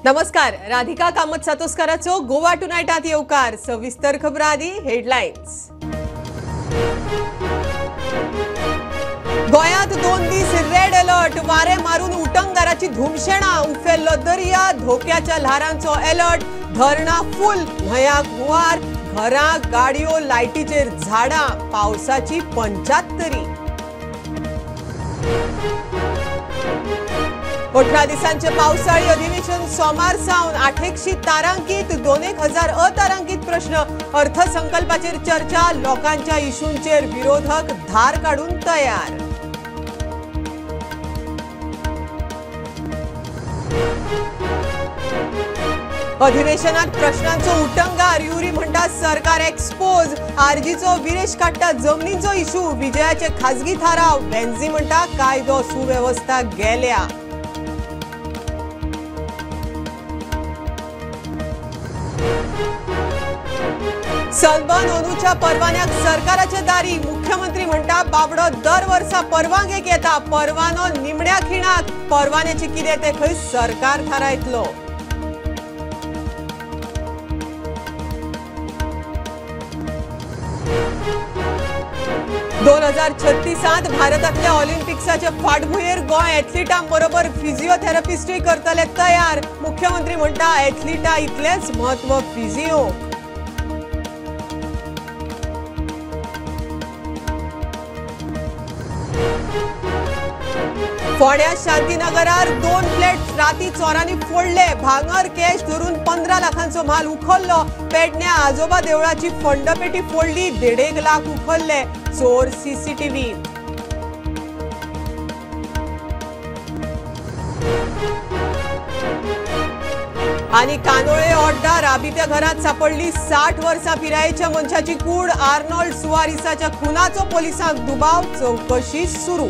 नमस्कार, राधिका कामत सातोस्कराचो गोवा टुनायटात येवकार. सविस्तर खबरां आदी हेडलायन्स. गोंयांत 2 दीस रेड अलर्ट. वारे मारून उटंगाराची धुमशेणां. उफेल्लो दर्या, धोक्याच्या ल्हारांचो अलर्ट. धरणां फुल, न्हंयाक हुंवार. घरां, गाडयो, लायटीचेर झाडां. पावसाची 75. 18 दिसांचे पावसाळी अधिवेशन सोमार सावन. 800 तारांकीत, 2000 अतारांकीत प्रश्न. अर्थसंकल्पाचेर चर्चा. लोकांच्या इशूंचेर विरोधक धार काढून तयार. अधिवेशनात प्रश्नांचो उटंगार. युरी म्हणटा सरकार एक्सपोज. आरजीचो विरेश काडटा जमनीचो इशू. विजयाचे खासगी थाराव. बेन्झी म्हणटा कायदो सुवेवस्था गेल्या. सलमान ओनूच्या परवान्याक सरकाराचे दारी. मुख्यमंत्री म्हणटा बाबडो दर वर्सा परवानगेक येता. परवानो निमण्या खिणाक. परवान्याची कितें ते खंय सरकार थारायतलो. दोन 2036 भारतातल्या ऑलिम्पिक्साच्या फाटभुंयेर गोंय एथलीटां बरोबर फिजिओथेरपिस्टूय करतले तयार. मुख्यमंत्री म्हणटा एथलीटा इतलेच म्हत्व फिजिओ. फोंड्या शांतीनगरार 2 फ्लॅट राती चोरांनी फोडले. भांगर कॅश धरून 15 लाखांचो माल उखल्लो. पेडण्या आजोबा देवळाची फंडपेटी फोडली. 1.5 लाख उखल्ले. चोर सीसीटीव्ही. आणि कानोळे ओड्डा राबित्या घरात सापडली 60 वर्सां पिरायेच्या मनशाची कूड. आर्नोल्ड सुवारिसाच्या खुनाचो पोलिसांक दुबाव. चौकशी सुरू.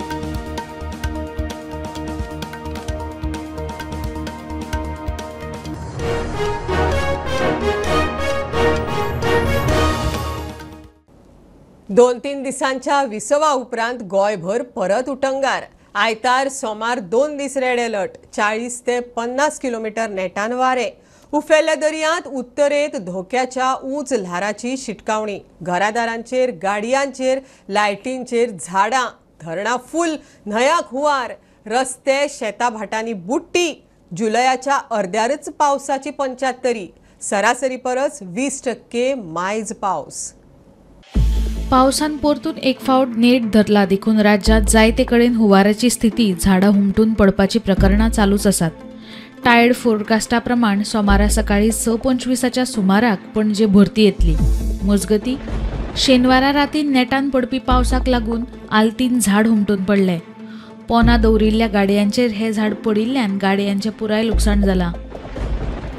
दोन 3 दिसांच्या विसवा उपरांत गोयभर परत उटंगार. आयतार सोमार 2 दीस रेड अलर्ट. 40 ते 50 किलोमीटर नेटान वारे. उफेल्ल्या दर्यांत उत्तरेत धोक्याच्या उंच ल्हाराची शिटकावणी. घरादारांचेर, गाडयांचेर, लायटींचेर झाडां. धरणां फुल, न्हंयाक हुंवार. रस्ते, शेतां भाटांनी बुट्टी. जुलयाच्या अर्द्यारच पावसाची 75. सरासरी परस 20% मायज पावस. पावसान परतून एक फावट नेट धरला देखून राज्यात जायते कडेन हुंवाराची स्थिती, झाडां हुमटून पडपाची प्रकरणां चालूच आसात. टायड फोरकास्टा प्रमाण सोमारा सकाळी 6:25 सुमाराक पणजे भरती येतली. मजगती शेनवारा राती नेटान पडपी पावसाक लागून आल्तीन झाड हुमटून पडले. पोना दवरिल्ल्या गाडयांचेर हे झाड पडिल्ल्यान गाडयांचें पुराय लुकसाण जालां.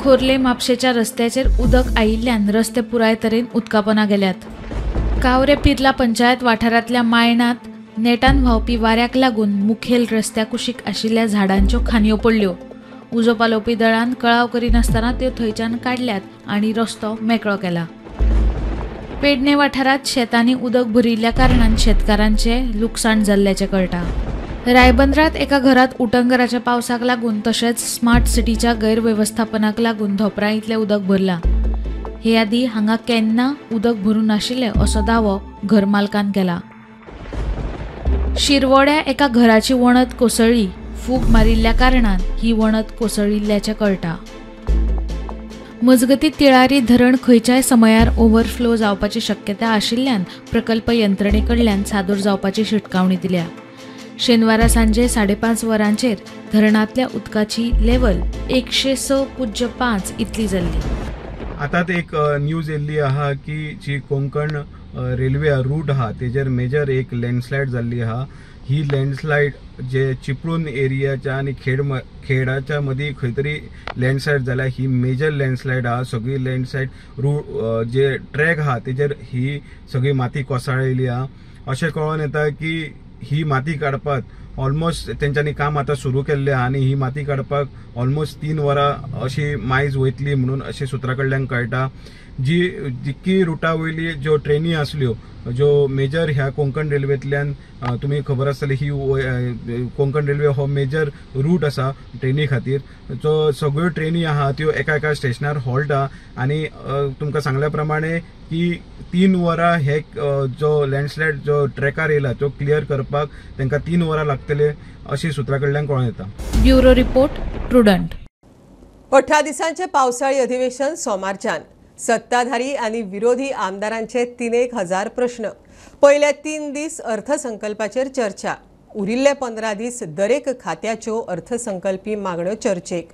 खोर्ले म्हापशेच्या रस्त्याचेर उदक आयिल्ल्यान रस्ते पुराय तरेन उदकापोना गेल्यात. कावरे पिर्ला पंचायत वाठारांतल्या मायणात नेटान व्हांवपी वाऱ्याक लागून मुखेल रस्त्या कुशीक आशिल्ल्या झाडांच्यो खांदयो पडल्यो. उजो पालोवपी दळान कळाव करिनासतना त्यो थंयच्यान काडल्यात आनी रस्तो मेकळो केला. पेडणे वाठारांत शेतांनी उदक भरिल्ल्या कारणान शेतकारांचे लुकसाण जाल्ल्याचें कळटा. रायबंदरांत एका घरात उटंगराच्या पावसाक लागून तशेंच स्मार्ट सिटीच्या गैरव्यवस्थापनाक लागून धोपरां इतलें उदक भरलां. हे आदी हांगा केन्ना उदक भरून नाशिल्ले असो दावो घरमालकान केला. शिरवड्या एका घराची वणत कोसळ्ळी. फूग मारिल्ल्या कारणान ही वणत कोसळिल्ल्याचें कळटा. मजगतीं तिळारी धरण खंयच्याय समयार ओव्हरफ्लो जावपाची शक्यता आशिल्ल्यान प्रकल्प यंत्रणे कडल्यान सादूर जावपाची शिटकावणी दिल्या. शेनवारा सांजे 5:30 वरांचेर धरणांतल्या उदकाची लेवल 106.5 इतली जाल्ली. आता एक न्यूज येल्ली आहा की जी कोंकण रेल्वे रूट आहा तेजेर मेजर एक लँडस्लायड जाल्ली आहा. ही लँडस्लायड जे चिपळूण एरियाच्या आणि खेडाच्या मदीं खंय तरी लँडस्लायड जाल्या. ही मेजर लँडस्लायड आहा. सगळी लँडस्लायड रूट जे ट्रॅक आहा तेजेर ही सगळी माती कोसळ्ळेली आहा. अशें कळोन येता की ही माती काडपाक ऑलमोस्ट तेंच्यांनी काम आता सुरू केल्लें आहा आनी ही माती काडपाक ऑलमोस्ट 3 वरां अशी मायज वयतली म्हणून अशें सुत्रा कडल्यान कळटा. जी जितकी रुटा वयली ज्यो ट्रेनी आसल्यो ज्यो मेजर ह्या कोंकण रेल्वेंतल्यान तुम्ही खबर आसतली ही कोंकण रेल्वे हो मेजर रूट आसा ट्रेनी खातीर. जो सगळ्यो ट्रेनी आहा त्यो एका एका स्टेशनार हॉल्ट आहा आनी तुमकां सांगल्या प्रमाणे की 3 वरां हे जो लँडस्लायड जो ट्रॅकार येयला तो क्लियर करपाक तांकां 3 वरां लागतले अशी सुत्रा कडल्यान कळोन येता. Bureau report prudent. 18 दिसांचे पावसाळी अधिवेशन सोमारच्यान. सत्ताधारी आणि विरोधी आमदारांचे 3,000 प्रश्न. पयले 3 दीस अर्थसंकल्पाचेर चर्चा. उरिल्ले 15 दीस दरेक खात्याच्यो अर्थसंकल्पी मागण्यो चर्चेक.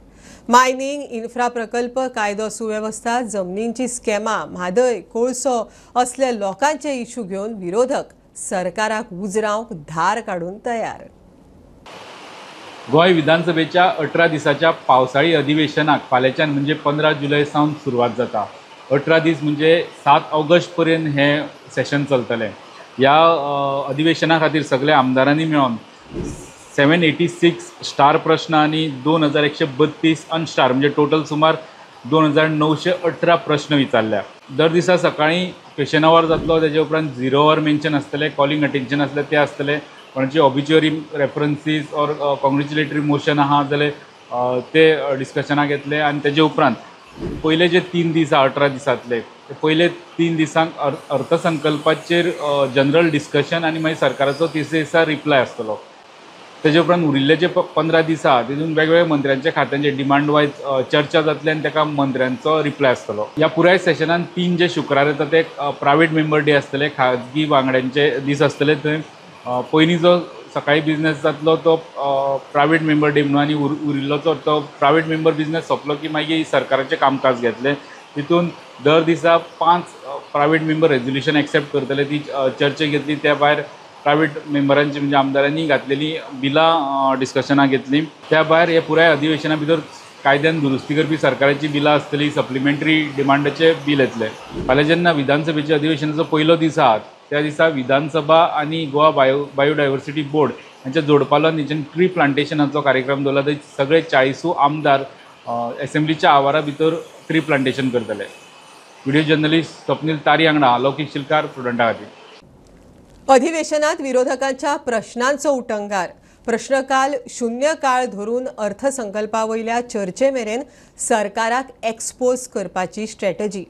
मायनिंग, इन्फ्रा प्रकल्प, कायदो सुवेवस्था, जमनींची स्कॅमां, म्हादय, कोळसो असले लोकांचे इश्यू घेवन विरोधक सरकाराक उजरावंक धार काडून तयार. गोंय विधानसभेच्या 18 दिसाच्या पावसाळी अधिवेशनाक फाल्यांच्यान म्हणजे 15 जुलय सावन सुरवात जाता. 18 दीस म्हणजे 7 ऑगस्ट पर्यंत हे सेशन चलतलें. ह्या अधिवेशना खातीर सगळ्या आमदारांनी मेळोन 786 स्टार प्रश्न आनी 2132 अनस्टार म्हणजे टोटल सुमार 2918 प्रश्न विचारल्या. दर दिसा सकाळीं क्वेश्चन आवर जातलो, तेजे उपरांत 0 आवर मेन्शन आसतलें, कॉलिंग अटेन्शन आसलें ते आसतलें, कोणाची ऑबिच्युअरी रेफरन्सीस ऑर कॉंग्रेच्युलेटरी मोशन आहा जाल्यार ते डिस्कशनाक येतले. आनी तेजे उपरांत पयले जे 3 दीस 18 दिसांतले ते पयले 3 दिसांक अर्थसंकल्पाचेर जनरल डिस्कशन आनी मागीर सरकाराचो तिसरे दिसा रिप्लाय आसतलो. तेजे उपरांत उरिल्ले जे 15 दीस आहा तितून वेगवेगळ्या मंत्र्यांच्या खात्यांचे डिमांड वायज चर्चा जातली आनी ताका मंत्र्यांचो रिप्लाय आसतलो. ह्या पुराय सेशनान 3 जे शुक्रार येता ते प्रायवेट मेंबर डे आसतले, खाजगी वांगड्यांचे दीस आसतले. थंय पयलीं जो सकाळी बिझनेस जातलो तो प्रायवेट मेंबर डे म्हणून आनी उरिल्लो तो प्रायवेट मेंबर बिझनेस सोंपलो की मागीर सरकाराचें कामकाज घेतलें. तितून दर दिसा 5 प्रायवेट मेंबर रेजोल्युशन एक्सेप्ट करतले, ती चर्चेक घेतली. त्या भायर प्रायवेट मेंबरांची म्हणजे आमदारांनी घातलेली बिलां डिस्कशनाक घेतली. त्या भायर हे पुराय अधिवेशना भितर कायद्यान दुरुस्ती करपी सरकाराची बिलां आसतली, सप्लिमेंटरी डिमांडाचे बील येतले. फाल्यां जेन्ना विधानसभेच्या अधिवेशनाचो पयलो दीस आहा त्या दिसा विधानसभा आनी गोवा बायोडायवर्सिटी बोर्ड हांच्या जोडपालवान हेच्यान ट्री प्लांटेशनाचो कार्यक्रम दवरला. थंय सगळे 40 आमदार एसेंब्लीच्या आवारा भितर ट्री प्लांटेशन करतले. व्हिडिओ जर्नलिस्ट स्वप्नील तारी वांगडा लौकीक शिलकार, प्रुडंटा खातीर. अधिवेशनात विरोधकांच्या प्रश्नांचो उटंगार. प्रश्नकाल शून्य काळ धरून अर्थसंकल्पावयल्या चर्चे मेरेन सरकाराक एक्सपोज करपाची स्ट्रॅटेजी.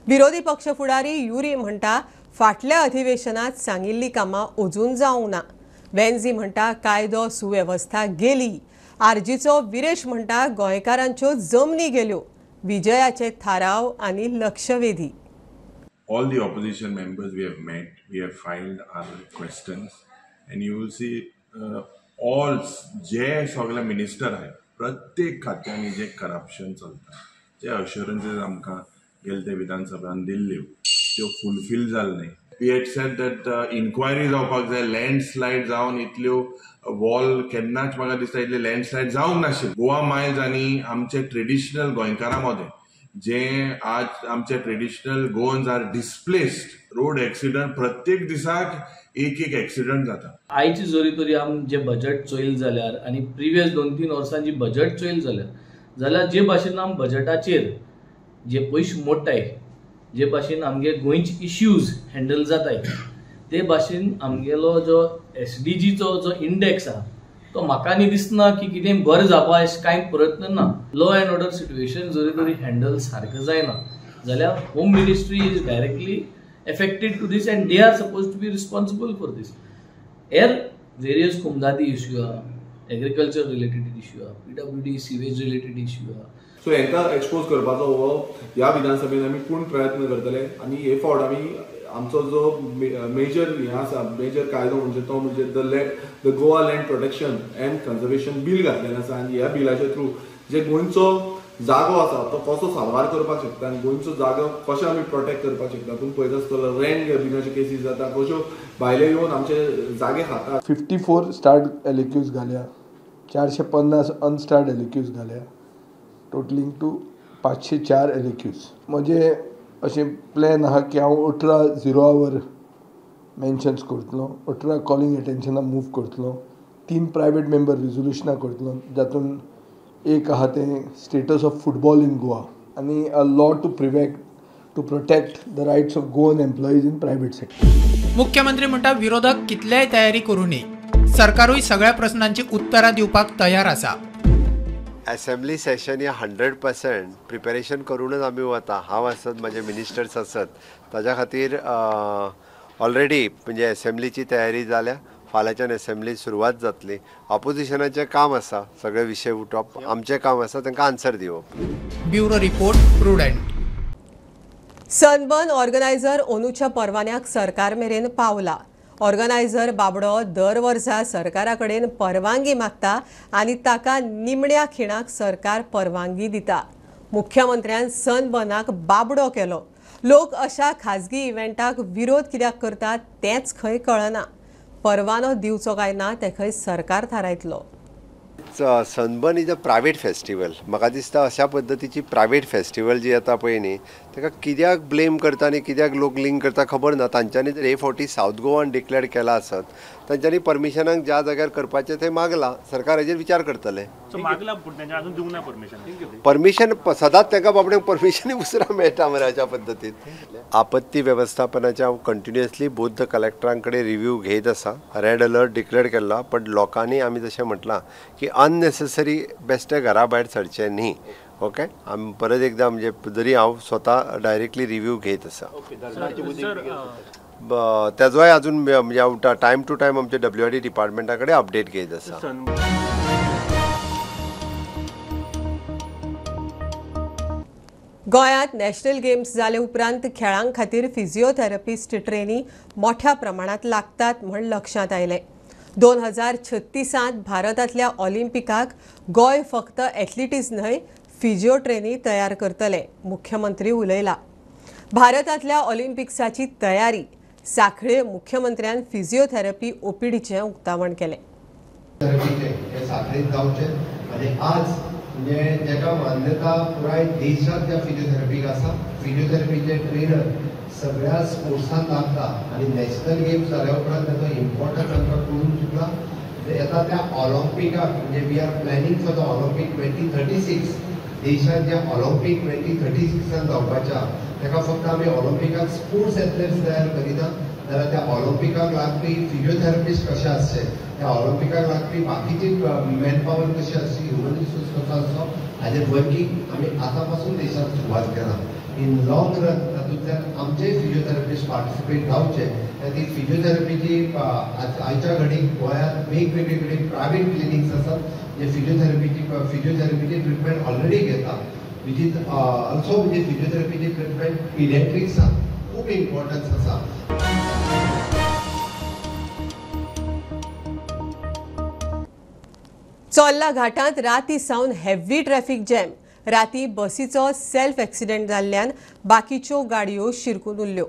विरोधी पक्ष फुडारी युरी म्हणटा फाटल्या अधिवेशनात सांगिल्ली कामां अजून जावंक ना. वेन्झी म्हणटा कायदो सुवेवस्था गेली. आरजीचो विरेश म्हणटा गोंयकारांच्यो जमनी गेल्यो. विजयाचे थाराव आनी लक्षवेधी. All the opposition members we have met, we have filed our questions, and you will see all जे सगळे मिनिस्टर आहे प्रत्येक खात्यांनी जे करप्शन चलता, जे अश्युरन्सीस आमकां गेले ते विधानसभेन दिल्ल्यो त्यो फुलफील जाले नाही. We had said that inquiry जावपाक जाय, लँडस्लायड जावन इतल्यो वॉल केन्नाच म्हाका दिसता इतले लँडस्लायड जावंक नाशिल्ले. गोवा मायल्स आनी आमचे ट्रेडिशनल गोंयकारां मदें जे आज आमचे traditional Goans are displaced. Road accident प्रत्येक दिसाक एक एक्सिडंट जाता. आयची जोरी तरी आम जे बजेट चोयल जाल्यार आनी प्रिवियस 2-3 वर्सां जी बजेट चोयल जाल्यार जे भाशेन आम बजेटाचेर जे पयशे मोडटाय, जे भाशेन आमगे गोंयचे इश्यूज हँडल जाताय, ते भाशेन आमगेलो जो SDGचो जो इंडेक्स आहा तो म्हाका न्ही दिसना की कितें बरें जावपा अशें कांय प्रयत्न ना. लॉ एंड ऑर्डर सिट्युएशन जरी तरी हँडल सारकें जायना जाल्यार home ministry is directly affected to this and they are supposed to be responsible for this. Various कुमदादी issue, agriculture related issue, PWD sewage related issue. So हेंका expose करपाचो हो ह्या विधानसभेन आमी पूर्ण प्रयत्न करतले. आनी हे फावट आमी आमचो जो मेजर हे आसा, मेजर कायदो म्हणजे तो म्हणजे the Goa land protection and conservation bill घातलेलें आसा. आनी ह्या बिलाच्या थ्रू जे गोंयचो जागो आसा तो कसो साल्वार करपाक शकता आनी गोंयचो जागो कशें आमी प्रोटेक्ट करपाक शकता. तुम्ही पळयत आसतलो रेंट बिनाचे केसीस जाता, कश्यो भायले येवन आमचे जागे खाता. 54 स्टार्ड एलिक्यूज घाल्या, 450 अनस्टार्ड एलिक्यूज घाल्या, टोटलिंग टू 504 एलिक्यूज. म्हणजे अशें प्लॅन आहा की हांव 18 0 आवर मेन्शन्स करतलो, 18 कॉलिंग एटेन्शनां मूव करतलो, 3 प्रायवेट मेंबर रिजोल्युशनां करतलो. जातून एक आहा तें status of football in Goa आनी a law to to protect the rights of Goan employees in private sector. मुख्यमंत्री म्हणटा विरोधक कितल्याय तयारी करूं न्ही, सरकारूय सगळ्या प्रश्नांची उत्तरां दिवपाक तयार आसा. असेंब्ली सेशन या 100% प्रिपेरेशन करूनच आमी वता. हांव आसत, माझे मिनिस्टर्स आसत, ताज्या खातीर ऑलरेडी म्हणजे असेंब्लीची तयारी जाल्या. फाल्यांच्यान असेंब्ली सुरवात जातली. ऑपोजिशनाचें काम आसा, सगळे विशय उठोवप. आमचें काम आसा तांकां आन्सर दिवप. Bureau report Prudent. Sunburn organiser अंदूच्या परवान्याक सरकार मेरेन पावला. ऑर्गनायझर बाबडो दर वर्सा सरकारा कडेन परवानगी मागता आनी ताका निमण्या खिणाक सरकार परवानगी दिता. मुख्यमंत्र्यान सनबर्नाक बाबडो केलो. लोक अशा खाजगी इव्हेंटाक विरोध कित्याक करतात तेंच खंय कळना. परवानो दिवचो काय ना ते खंय सरकार थारायतलो. Sunburn is a private festival. म्हाका दिसता अशा पद्दतीची प्रायवेट फेस्टिवल जी येता पळय न्ही, ताका कित्याक ब्लेम करता आनी कित्याक लोक लिंक करता खबर ना. तांच्यांनी जर A40 सावथ गोवान डिक्लेअर केला आसत, तांच्यांनी परमिशनाक ज्या जाग्यार करपाचें थंय मागला. सरकार हेजेर विचार करतले. परमिशन सदांच तांकां बाबड्यांक परमिशनूय उसरा मेळटा मरे अशा पद्दतीन. आपत्ती वेवस्थापनाच्या हांव कंटिन्युअसली बोथ कलेक्टरां कडेन रिव्यू घेत आसा. रेड अलर्ट डिक्लेअर केला, पण लोकांनी आमी जशें म्हटलां की अननेसेसरी बेश्टे घरा भायर सरचें न्ही. ओके, आमी परत एकदां म्हणजे जरी हांव स्वता डायरेक्टली रिव्यू घेत आसा. तेजोय अजून म्हणजे हांव टायम टू टायम आमच्या WRD डिपार्टमेंटा कडेन अपडेट घेत आसा. गोंयांत नॅशनल गेम्स जाले उपरांत खेळां खातीर फिजिओथेरपिस्ट ट्रेनी मोठ्या प्रमाणात लागतात म्हण लक्षांत आयलें. 2036 भारतांतल्या ऑलिंपिकाक गोंय फक्त एथलेटिक्स न्हय फिजिओ ट्रेनी तयार करतले. मुख्यमंत्री उलयला. भारतांतल्या ऑलिंपिक्साची तयारी साखळे मुख्यमंत्र्यान फिजिओथेरपी OPDचें उक्तावण केलें. आज म्हणजे जेका मान्यता पुराय देशात त्या फिजिओथेरपीक आसा. फिजिओथेरपीचे ट्रेनर सगळ्या स्पोर्ट्सांत लागता आनी नॅशनल गेम्स जाल्या उपरांत ताचो इम्पॉर्टन्स आमकां कळून चुकला. येता त्या ऑलिंपिकाक म्हणजे we are planning for the Olympic 2036. देशात ज्या ऑलिंपिक 2036 जावपाच्या ताका फक्त आमी ऑलिंपिकाक स्पोर्ट्स एथलेट्स तयार करिना, जाल्यार त्या ऑलिंपिकाक लागपी फिजिओथेरपिस्ट कशे आसचे, त्या ऑलिंपिकाक लागपी बाकीची मॅन पॉवर कशी आसची, ह्युमन रिसोर्स कसो आसचो, हाजेर वर्कींग आमी आतां पासून देशांत सुरवात केला. इन लॉंग रन तातूंतल्यान आमचे फिजिओथेरपिस्ट पार्टिसिपेट जावचे. ती फिजिओथेरपीची आयच्या घडीक गोंयांत वेगवेगळे प्रायवेट क्लिनिक्स आसात जे फिजिओथेरपीची ट्रिटमेंट ऑलरेडी घेता. विच इज ऑल्सो म्हणजे फिजिओथेरपीची ट्रिटमेंट पिडियाट्रिक्साक खूब इम्पॉर्टन्स आसा. चोल्ला घाटांत राती सावन हेवी ट्रॅफिक जॅम. राती बसीचो सेल्फ एक्सिडेंट जाल्ल्यान बाकीच्यो गाडयो शिरकून उरल्यो.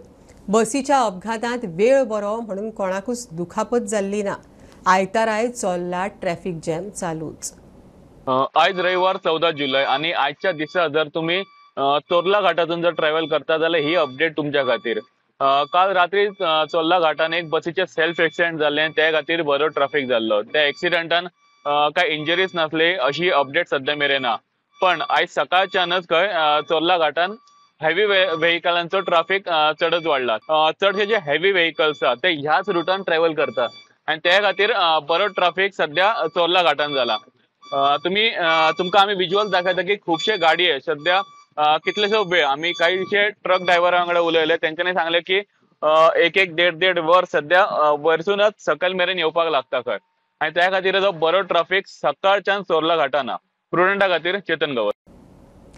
बसीच्या अपघातांत वेळ बरो म्हणून कोणाकूच दुखापत जाल्ली ना. आयताराय चोल्ला ट्रॅफिक जॅम चालूच. आयज रविवार 14 जुलै आणि आजच्या दिसा जर तुम्ही चोर्ला घाटातून जर ट्रॅव्हल करता जाल्यार ही अपडेट तुमच्या खातीर. काल रात्री चोर्ला घाटान एक बसीचे सेल्फ एक्सिडेंट जाल्ले, त्या खातीर बरो ट्रॅफिक जाल्लो. त्या एक्सिडेंटान काय इंजरीज नासले अशी अपडेट सध्या मेरेन ना. पण आयज सकाळच्यानच खंय चोर्ला घाटान हेवी व्हेकलांचो ट्रॅफिक चडच वाडला. चडशे जे हेवी व्हेकल्स आसा ते ह्याच रुटान ट्रॅव्हल करता आणि त्या खातीर बरो ट्रॅफिक सध्या चोर्ला घाटान जाला. तुमकां आमी विज्युअल दाखयता की खुबशे गाडये सध्या कितलेशो वेळ आमी काहीशे ट्रक ड्रायव्हरां कडेन उलयले. तेंच्यांनी सांगले की एक देड वर सध्या वयरसूनच सकयल मेरेन येवपाक लागता खंय आणि त्या खातीर जो बरो ट्रॅफिक सकाळच्यान चोर्ला घाटाना. प्रुडंटा खातीर चेतन गवत.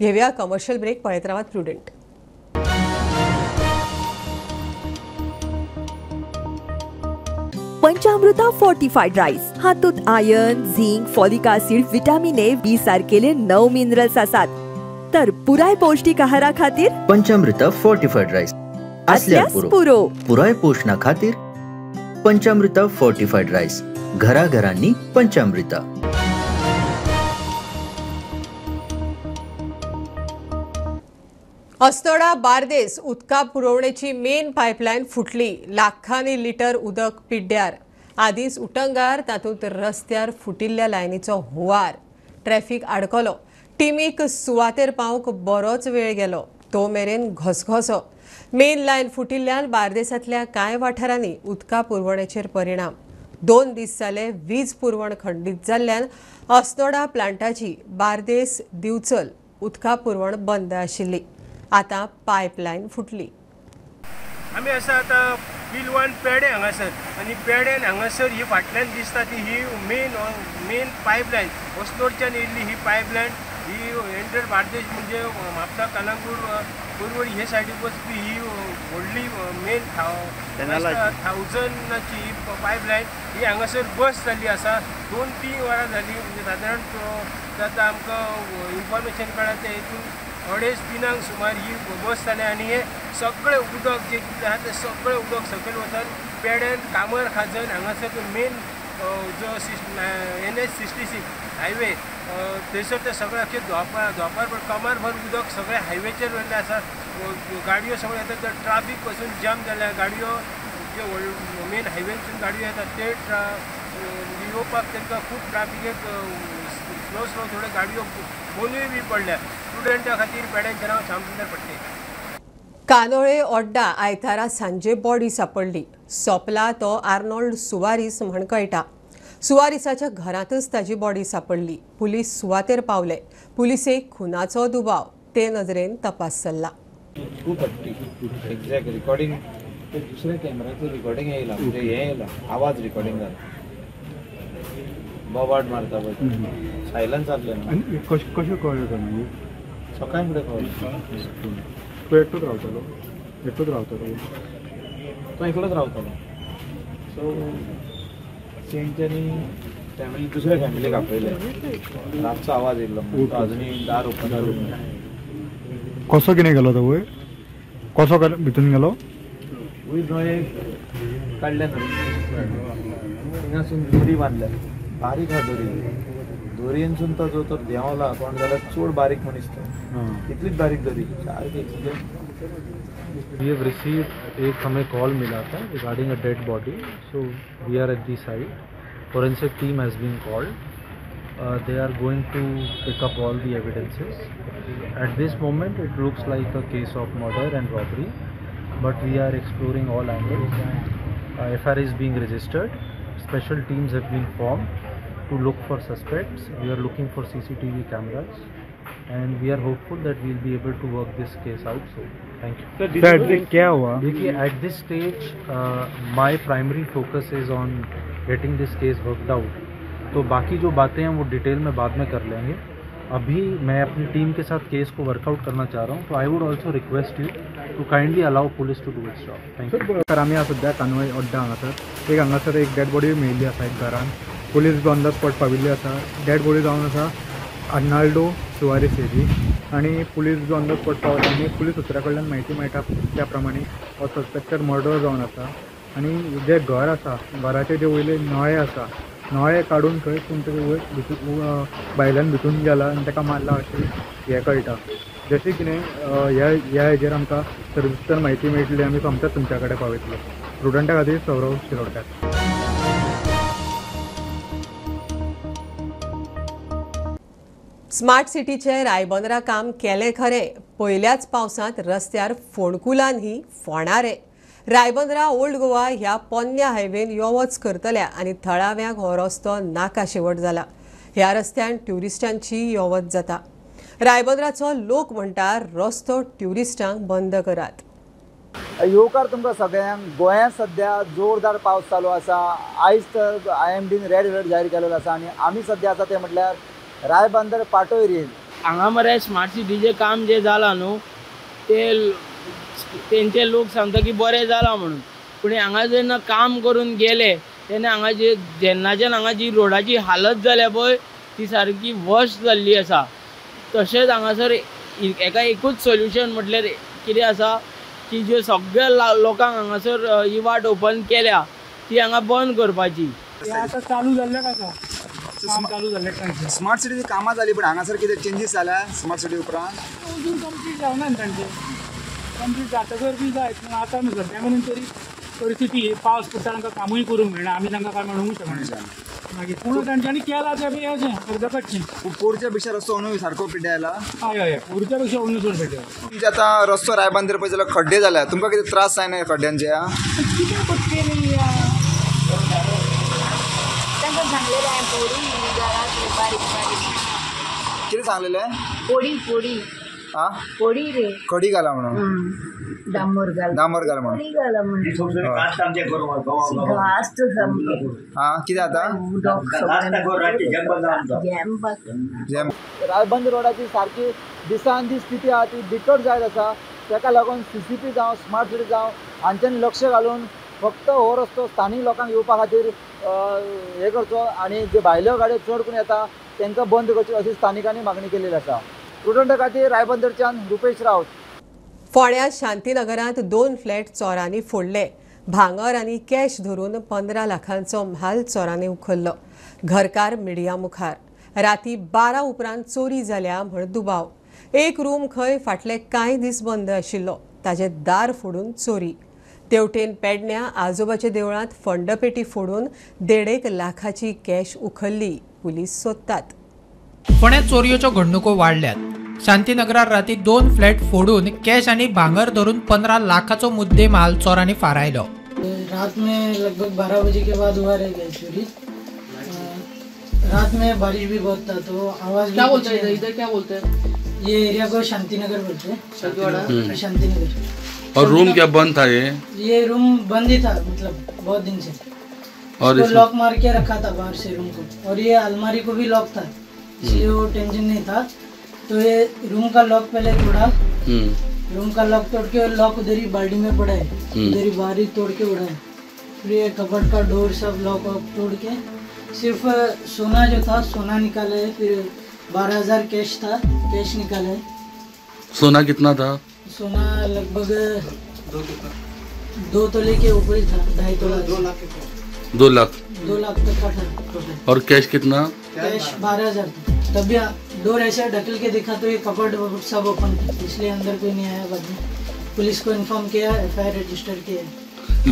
घेवया कमर्शियल ब्रेक. पळयत रावात प्रुडंट. पंचामृता फोर्टिफाईड राईस हातूंत iron, zinc, folic acid, vitamin A, B सारकेले 9 मिनरल्स आसात. तर पुराय पौष्टिक आहारा खातीर पंचामृता फोर्टिफाईड राईस असल्यास पुरो पुराय पोषणा खातीर पंचामृता फोर्टिफाईड राईस. घराघरांनी पंचामृता. अस्तोडा बार्देस उदका पुरवणेची मेन पायपलायन फुटली. लाखांनी लिटर उदक पिड्ड्यार. आदींच उटंगार, तातूंत रस्त्यार फुटिल्ल्या लायनीचो हुंवार. ट्रॅफिक आडकलो. टिमीक सुवातेर पावंक बरोच वेळ गेलो. तो मेरेन घसघसो. मेन लायन फुटिल्ल्यान बार्देसांतल्या कांय वाठारांनी उदका पुरवणेचेर परिणाम. 2 दीस जाले वीज पुरवण खंडीत जाल्ल्यान अस्नोडा प्लांटाची बार्देस दिवचल उदका पुरवण बंद आशिल्ली. आतां पायपलायन फुटली. आमी आसा आतां पिलवान पेडे हांगासर आनी पेडेन हांगासर ही फाटल्यान दिसता ती ही मेन पायपलायन अस्नोडच्यान येयल्ली ही पायपलायन ही एंटर बार्देश म्हणजे म्हापसा कलंगूट पुरवणी हे सायडीक वचपी ही व्हडली मेन 1000ची पायपलायन ही हांगासर बस जाल्ली आसा. 2-3 वरां जाली म्हणजे सादारण आतां आमकां इन्फॉर्मेशन मेळ्ळा ते हितून 2:30 सुमार ही बस जाल्या आनी हे सगळे उदक जे कितें आसा तें सगळें उदक सकयल वचून पेड्यान कामर खाजन हांगासर मेन जो NH-66 हायवे थंयसर ते सगळे अख्खे धोपार कमरभर उदक सगळे हायवेचेर वयल्ले आसा. गाडयो सगळ्यो येतात ते ट्राफीक पासून जाम जाल्या. गाडयो जे मेन हायवेसून गाडयो येतात ते येवपाक तांकां खूब ट्राफिकेक स्लो थोड्यो गाडयो बंदूय बी पडल्या. स्टुडंटा खातीर पेड्यांचेर हांव सांगल्यार पडटे. कानोळे ओड्डा आयतारा सांजे बॉडी सांपडली. सोपला तो आर्नोल्ड सुवारीस म्हण कळटा. सुवारिसाच्या घरांतच ताची बॉडी सांपडली. पुलीस सुवातेर पावले. पुलिसेक खुनाचो दुबाव ते नजरेन तपास चल्ला. एक्झॅक्ट रिकॉर्डिंग दुसऱ्या कॅमेराचेर रिकॉर्डिंग येयला म्हणजे हे येयला आवाज रिकॉर्डिंग जाला. बोबाड मारता पळय सायलन्स जातलें न्हू. कशें कळ्ळें तुमी? सकाळी फुडें कळ्ळें. तो एकटोच रावतालो तो एकलोच रावतालो. सो तेंच्यांनी फॅमिली दुसऱ्या फॅमिलीक आपयले. रातचो आवाज येयल्लो अजुनूय दार ओपन करून. कसो कितें गेलो तो वयर? कसो भितून गेलो? वयर दोळे काडले न्हू. थिंगासून दोरी बांदल्या बारीक आहा दोरयेनसून तो देंवला कोण जाल्यार चड बारीक मनीस तो. इतलीच बारीक दोरी सारकी. We have received एक हमें कॉल मिला था regarding a dead body. So we are at the site. Forensic team has been called. They are going to pick up all the evidences. At this moment it looks like a case of murder and robbery, but we are exploring all angles. FIR is being registered. Special teams have been formed to look for suspects. We are looking for CCTV cameras. And we are hopeful that we'll be able to work this case out soon. Thank you. Sir, क्या हुआ? देखिए, at this stage, my primary focus is on getting this case worked out. तो बाकी जो बातें हैं वो detail में बाद में कर लेंगे. अभी मैं अपनी टीम के साथ केस को वर्कआउट करना चाह रहा हूँ. तो I would also request you to kindly allow police to do its job. Thank you. Sir आम्ही आज सध्या कानोळे ओड्डा हांगासर एक डेड बॉडी मेळिल्ली आसा एक घरान. पुलीस ऑन द स्पॉट पाविल्ली आसा. डेड बॉडी जावन आसा आर्नाल्डो सुवारीस हेजी. आणि पुलीस ऑन द स्पॉट पावला आनी पुलीस सुत्रा कडल्यान म्हायती मेळटा त्या प्रमाणे हो सस्पेक्टेड मर्डर जावन आसा. आनी जे घर आसा घराचे जे वयले नळे आसा नळे काडून थंय तुमचे भायल्यान भितून गेला आनी ताका मारला अशें हें कळटा. जशें कितें ह्या हेजेर आमकां सर्विसींतल्यान म्हायती मेळटली आमी सोमतेच तुमच्या कडेन पावयतले. स्टुडंटा खातीर सौरव शिरोडकार. स्मार्ट सिटीचे रायबंदरा काम केले खरे. पयल्याच पावसांत रस्त्यार फोंडकुलांनी फोंडारे. रायबंदरा ओल्ड गोवा ह्या पोन्न्या हायवेन यो वच करतल्या आनी थळाव्यांक हो रस्तो नाका शेवट जाला. ह्या रस्त्यान ट्युरिस्टांची यो वच जाता. रायबंदराचो लोक म्हणटा रस्तो ट्युरिस्टांक बंद करात. येवकार तुमकां सगळ्यांक. गोंयांत सध्या जोरदार पावस चालू आसा. आयज तर IMDन रेड अलर्ट जाहीर केलेलो आसा आनी आमी सध्या आसा ते म्हटल्यार रायबंदर पाटो एरियेन. हांगा मरे स्मार्ट सिटीचें काम जें जालां न्हू तेंचे लोक सांगता की बरें जालां म्हणून. पूण हांगा जेन्ना काम करून गेले तेन्ना हांगा जेन्नाच्यान हांगा जी रोडाची हालत जाल्या पळय ती सारकी वर्स्ट जाल्ली आसा. तशेंच हांगासर एका एकूच सोल्युशन म्हटल्यार कितें आसा की ज्यो सगळ्या लोकांक हांगासर ही वाट ओपन केल्या ती हांगा बंद करपाची. आतां चालू जाल्लें आसा काम चालू जाल्लें. स्मार्ट सिटीची कामां जाली पूण हांगासर कितें चेंजीस जाल्या स्मार्ट सिटी उपरांत? अजून कंप्लीट जावना न्ही तांचे. कंप्लीट जातकर बी जायत पूण आतां सद्या मेरेन तरी परिस्थिती पावस पडटा तांकां कामूय करूंक मेळना. आमी तांकां काय म्हणूंक शकना. मागीर पूण तांच्यांनी केला तें बी अशें अर्द कटचें पोरच्या पेक्षा रस्तो अंदू सारको पिड्यायला हय हय पूरच्या पेक्षा अंदू चड पेट्या तुमचे आतां रस्तो रायबांदर पळय जाल्यार खड्डे जाल्यात तुमकां कितें त्रास जायना खड्ड्यांचे कितें पडटलें न्ही तांकां सांगलेलें पोडी घरांत बारीक बारीक कितें सांगलेलें पोडी पोडी आं पोडी रे खडी घाला म्हणून डांबर घाला म्हणून पोडी घाला म्हणून घास्त सामकें हां कितें जाता रायबंद रोडाची सारकी दिसान दीस स्थिती आहा ती बिकट जायत आसा ताका लागून CCP जावं स्मार्ट सिटी जावं हांच्यानी लक्ष घालून फक्त हो रस्तो स्थानीक लोकांक येवपा खातीर हे करचो आनी जे भायल्यो गाडयो चड करून येता तांकां बंद करची अशी स्थानिकांनी मागणी केलेली आसा. स्टुडंटा खातीर रायबंदरच्यान रुपेश रावत. फोंड्या शांतीनगरांत 2 फ्लॅट चोरांनी फोडले. भांगर आनी कॅश धरून 15 लाखांचो म्हाल चोरांनी उखल्लो. घरकार मिडिया मुखार. राती 12 उपरांत चोरी जाल्या म्हण दुबाव. एक रूम खंय फाटले कांय दीस बंद आशिल्लो. ताचे दार फोडून चोरी. तेवटेन पेडण्या आजोबाच्या देवळांत फंडपेटी फोडून 1.5 लाखाची कॅश उखल्ली. पुलीस सोदतात. फोंड्यात चोरयोच्यो घडणुको वाडल्यात. शांतीनगरात राती 2 फ्लॅट फोडून कॅश आणि भांगर धरून 15 लाखाचो मुद्देमाल चोरांनी फारायलो. रात में लगभग 12 बजे के बाद हुआ रह गया चोरी. रात में बारिश भी बहुत था तो आवाज क्या बोलते हैं इधर क्या बोलते हैं ये एरिया को शांतिनगर बोलते हैं. शांतिनगर. और रूम क्या बंद था? ये रूम बंद ही था मतलब बहुत दिन से. और इसको लॉक मार के रखा था बाहर से रूम को. और ये अलमारी को भी लॉक था इसलिए वो टेंशन नहीं था. तो ये रूम का लॉक पहले तोड़ा. रूम का लॉक तोड़ के लॉक उधर ही बाल्टी में पड़ा है. उधर ही बाहर ही तोड़ के उड़ा है. फिर ये कबर्ड का डोर सब लॉक तोड़ के सिर्फ सोना जो था सोना निकाला है. फिर 12,000 कैश था कैश निकाला है. सोना कितना था? सोना लगभग 2 तोले के ऊपर ही था. 2.5 तोला. 2 लाख. 2 लाख तक का था. और कैश कितना? कैश 12,000 था. तभी डोर ऐसे ढकल के देखा तो ये कपड़ सब ओपन था इसलिए अंदर कोई नहीं आया. बाद में पुलिस को इन्फॉर्म किया. FIR रजिस्टर किया.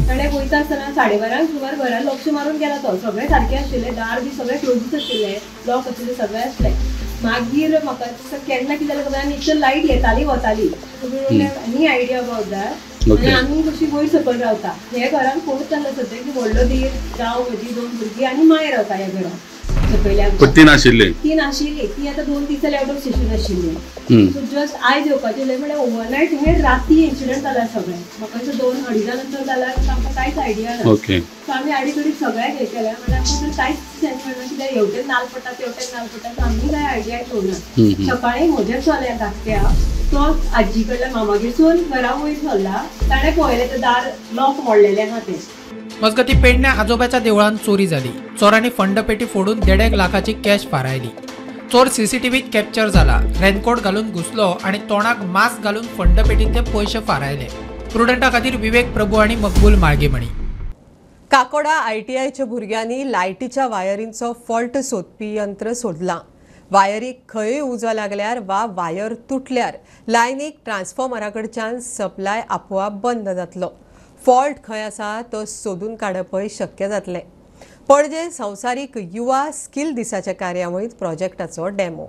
ताणें वयता आसतना 12:30 सुमार घरान लक्ष मारून गेला तो. सगळें सारकें आशिल्लें. दार बी सगळें क्लोजूच आशिल्लें. लॉक आशिल्लें सगळें आसलें. मागीर म्हाका केन्ना कितें जालें खबर एक तर लायट येताली वताली. आनी आयडिया अबावट दॅट. आनी आमी कशी वयर सकयल रावता. हे घरान पळोवंक जाल्लो सद्या की व्हडलो धीर जावं म्हजी 2 भुरगीं आनी माय रावता ह्या घरान. तीन आशिल्ली. ती आतां 2 दीस जाल्यार आउट ऑफ स्टेशन आशिल्ली. सो जस्ट आयज येवपाचें म्हळ्यार ओवरनायट हे राती इन्सिडंट जाला सगळें. म्हाका असो 2-2.5 नंतर जाल्यार आमकां कांयच आयडिया ना. सो आमी आडीकडे सगळ्याक हे केलें. म्हळ्यार आमकां कांयच सेन्स मेळना कित्याक हेवटेन नाल पडटा तेवटेन नाल पडटा. सो आमी कांय आयडिया घेवना. सकाळीं म्हज्या चल्या धाकट्या तो आजी कडल्यान मामागेरसून घरा वयर सरला. ताणें पळयलें तें दार लॉक मोडलेलें आहा तें. मजगती पेडण्या आजोबाच्या देवळात चोरी झाली. चोरांनी फंडपेटी फोडून 1.5 लाखाची कॅश फारायली. चोर CCTVत कॅप्चर झाला. रेनकोट घालून घुसलो आणि तोंडाक मास्क घालून फंडपेटीतले पयशे फारायले. प्रुडंटा खातीर विवेक प्रभू आणि मकबूल माळगेमणी. काकोडा ITIच्या भुरग्यांनी लायटीच्या वायरींचो फॉल्ट सोदपी यंत्र सोदलां. वायरीक खंय उजो लागल्यार वा वायर तुटल्यार लायनीक ट्रान्सफॉर्मराकडच्यान सप्लाय आपोआप बंद जातलो. फॉल्ट खंय आसा तो सोदून काडपय शक्य जातलें. पणजे संवसारीक युवा स्किल दिसाच्या कार्यावळींत प्रोजेक्टाचो डेमो.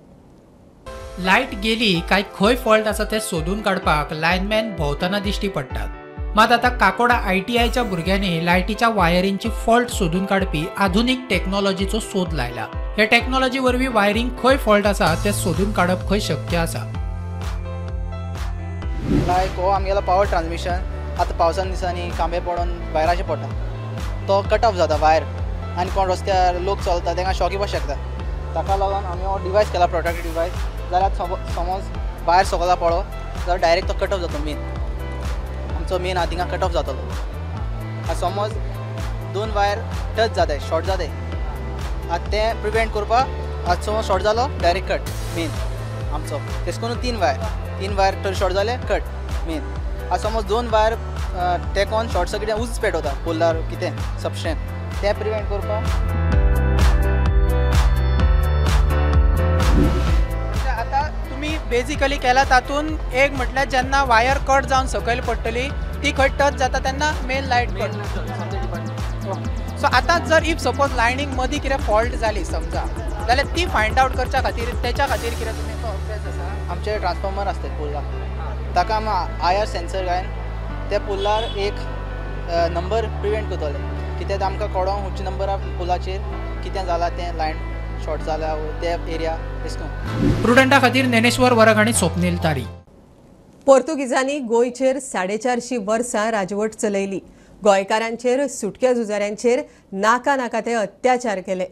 लायट गेली काय खंय फॉल्ट आसा ते सोदून काडपाक लायनमॅन भोंवतना दिश्टी पडटात. मात आतां काकोडा ITIच्या भुरग्यांनी लायटीच्या वायरींची फॉल्ट सोदून काडपी आधुनीक टेक्नॉलॉजीचो सोद लायला. ह्या टेक्नॉलॉजी वरवीं वायरींग खंय फॉल्ट आसा ते सोदून काडप खंय शक्य आसा. लायक हो आमगेलो पावर ट्रान्समिशन आतां पावसान दिसांनी खांबे पडून वायराचे पडटा. तो कट ऑफ जाता वायर आनी कोण रस्त्यार लोक चलता तांकां शॉक येवपाक शकता. ताका लागून आमी हो डिवायस केला प्रोटेक्टिव डिवायस. जाल्यार समज भायर सकयला पडलो जाल्यार डायरेक्ट तो कट ऑफ जाता. आमचो मेन आहा थिंगा कट ऑफ जातलो. आनी समज 2 वायर टच जाताय शॉर्ट जाताय आतां तें प्रिवेंट करपाक आतां समज शॉर्ट जालो डायरेक्ट कट मेन आमचो. तेश करून 3 वायर शॉर्ट जाले कट मेन. आतां समज 2 वायर तेकोन शॉर्ट सर्किट उज पेटवता पोलार कितें सबस्टेन तें प्रिवेंट करपाक. आतां तुमी बेजिकली केला तातून एक म्हटल्यार जेन्ना वायर कट जावन सकयल पडटली ती खंय टच जाता तेन्ना मेन लायट कट. सो आतां जर इफ सपोज लायनीक मदीं कितें फॉल्ट जाली समजा जाल्यार ती फायंड आउट करच्या खातीर तेच्या खातीर कितें तुमी आसा आमचे ट्रान्सफॉर्मर आसतात पुलाक ताका आमी आयर सेन्सर घायन त्या पुलार एक नंबर प्रिवेंट करतले कित्याक आमकां कळोंक खंयच्या नंबरा पुलाचेर कितें जालां तें लायन शॉर्ट जाल्या ते एरिया दिसता. प्रुडंटा खातीर ज्ञानेश्वर वरग आनी स्वप्नील तारी. पोर्तुगीजांनी गोंयचेर 450 वर्सां राजवट चलयली. गोंयकारांचेर सुटक्या झुजाऱ्यांचेर नाका नाका ते अत्याचार केले.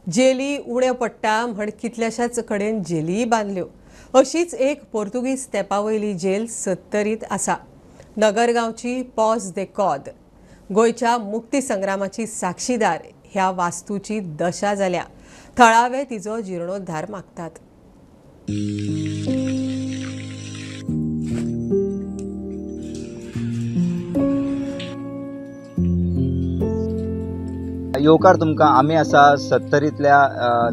जेली उण्यो पडटा म्हण कितल्याशाच कडेन जेलीय बांदल्यो. अशीच एक पोर्तुगीज तेंपावयली जेल सत्तरीत आसा. नगरगांवची पॉज दे कॉद गोंयच्या मुक्ती संग्रामाची साक्षीदार ह्या वास्तूची दशा जाल्या. थळावे तिचो जिर्णोद्धार मागतात. येवकार तुमकां आमी आसा सत्तरींतल्या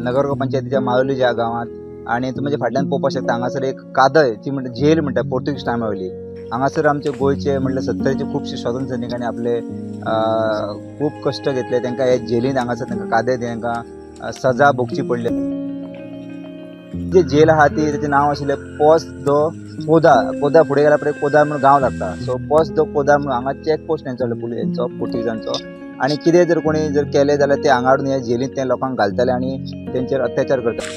नगरगांव पंचायतीच्या माळोली ज्या गांवांत आनी तुमी फाटल्यान पळोवपाक शकता हांगासर एक कादय ती म्हणटा जेल म्हणटा पोर्तुगीज टायमा वयली. हांगासर आमचे गोंयचे म्हणल्यार सत्तरीचे खुबशे स्वातंत्र्य सैनिकांनी आपले खूब कश्ट घेतले. तांकां हे जेलींत हांगासर तांकां कादय तांकां सजा भोगची पडली. जे जेल आहा ती तेचें नांव आशिल्लें पॉज दो कोदार. कोदार फुडें गेल्या उपरांत कोदार म्हणून गांव लागता. सो पॉज दो कोदार म्हणून हांगा चॅक पोस्ट तेंचो पुलिसांचो पोर्तुगीजांचो. आनी कितें जर कोणी जर केलें जाल्यार ते हांगा हाडून ह्या जेलींत ते लोकांक घालताले आनी तेंचेर अत्याचार करताले.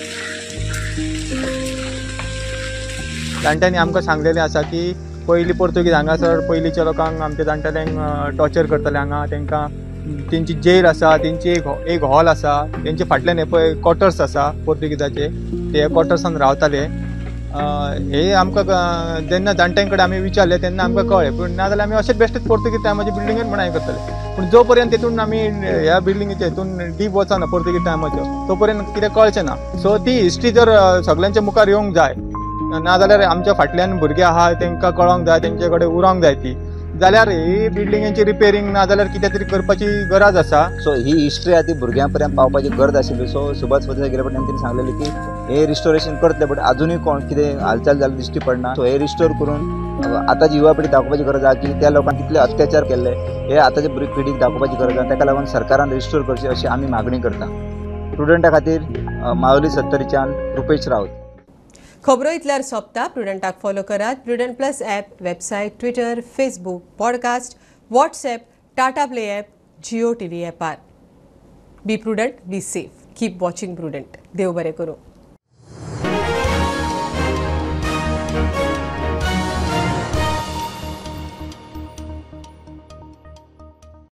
जाणट्यांनी आमकां सांगलेलें आसा की पयलीं पोर्तुगीज हांगासर पयलींच्या लोकांक आमच्या जाणटेल्यांक टॉर्चर करताले. हांगा तांकां तेंची जेल आसा, तेंची एक हॉल आसा, तेंचे फाटल्यान हे पळय क्वॉर्टर्स आसा पोर्तुगीजाचे, ते क्वॉर्टर्सान रावताले. हे आमकां जेन्ना जाणट्यां कडेन आमी विचारलें तेन्ना आमकां कळ्ळें. पूण नाजाल्यार आमी अशेंच बेश्टेच पोर्तुगीज टायमाचे बिल्डिंगेन म्हण हें करताले. पूण जो पर्यंत तेतून आमी ह्या बिल्डिंगेच्या हितून डीप वचना पोर्तुगीज टायमाच्यो तो पर्यंत कितें कळचें ना. सो ती हिस्ट्री जर सगळ्यांच्या मुखार येवंक जाय नाजाल्यार आमच्या फाटल्यान भुरगे आहा तांकां कळोंक जाय, तेंचे कडेन उरोंक जाय ती, जाल्यार ही बिल्डिंगांची रिपेरिंग नाजाल्यार कितें तरी करपाची गरज आसा. सो ही हिस्ट्री आहा ती भुरग्यां पर्यंत पावपाची गरज आशिल्ली. सो सुभाष फर्नांडीस गेल्या फावटी तेणी सांगलेलें की हे रिस्टोरेशन करतले बट अजुनूय कोण कितें हालचाल जाली दिश्टी पडना. सो हे रिस्टोर करून आतांची युवा पिढी दाखोवपाची गरज आहा की त्या लोकांक कितले अत्याचार केल्ले हे आतांच्या पिढीक दाखोवपाची गरज आहा. ताका लागून सरकारान रिस्टोर करची अशी आमी मागणी करता. प्रुडंटा खातीर माळोली सत्तरीच्यान रुपेश रावत. खबरो इतल्यार सोंपता. प्रुडंटाक फॉलो करात. Prudent plus app, website, Twitter, Facebook, podcast, WhatsApp, Tata play app, Jio TV ॲपार. Be Prudent, be safe. Keep watching Prudent. देव बरें करूं.